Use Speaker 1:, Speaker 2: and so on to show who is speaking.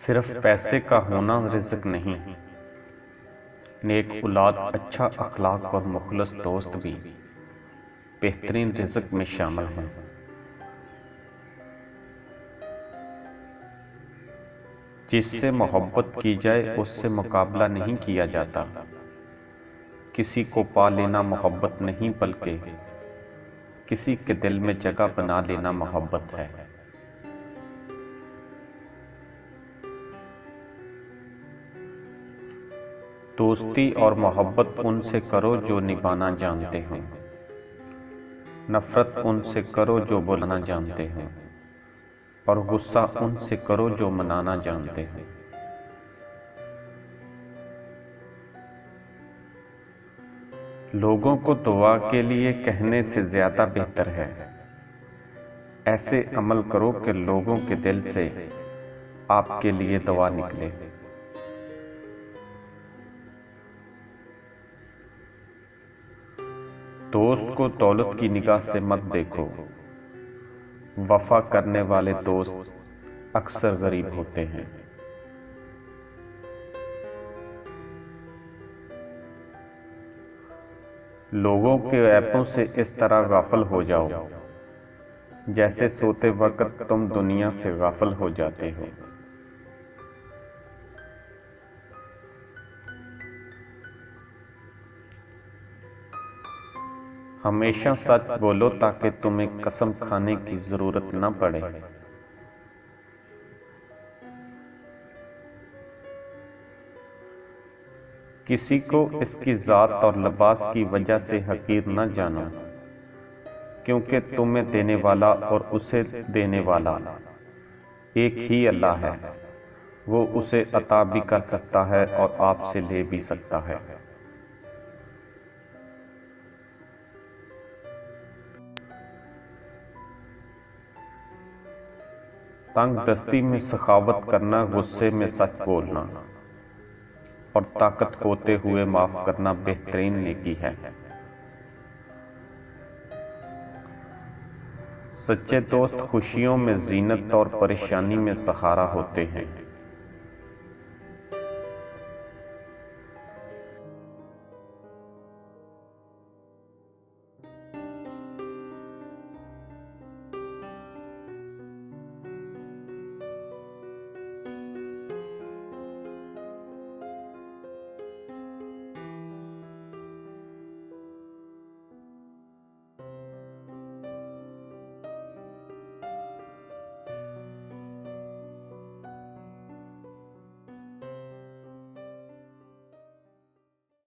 Speaker 1: सिर्फ पैसे का होना रिज़्क नहीं, नेक औलाद, अच्छा अखलाक और मुखलस दोस्त भी बेहतरीन रिज़्क में शामिल हैं। जिससे मोहब्बत की जाए उससे मुकाबला नहीं किया जाता। किसी को पा लेना मोहब्बत नहीं बल्कि किसी के दिल में जगह बना लेना मोहब्बत है। दोस्ती और मोहब्बत उनसे करो जो निभाना जानते हों, नफरत उनसे करो जो बुलाना जानते हों, और गुस्सा उनसे करो जो मनाना जानते हों। लोगों को दुआ के लिए कहने से ज्यादा बेहतर है ऐसे अमल करो कि लोगों के दिल से आपके लिए दुआ निकले। दोस्त को दौलत की निगाह से मत देखो, वफा करने वाले दोस्त अक्सर गरीब होते हैं। लोगों के ऐपों से इस तरह गाफिल हो जाओ जैसे सोते वक्त तुम दुनिया से गाफिल हो जाते हो। हमेशा सच बोलो ताकि तुम्हें कसम खाने की जरूरत न पड़े। किसी को इसकी जात और लिबास की वजह से हकीर न जानो, क्योंकि तुम्हें देने वाला और उसे देने वाला एक ही अल्लाह है। वो उसे अता भी कर सकता है और आपसे ले भी सकता है। तंग दस्ती में सखावत करना, गुस्से में सच बोलना और ताकत होते हुए माफ करना बेहतरीन नेकी है। सच्चे दोस्त खुशियों में जीनत और परेशानी में सहारा होते हैं।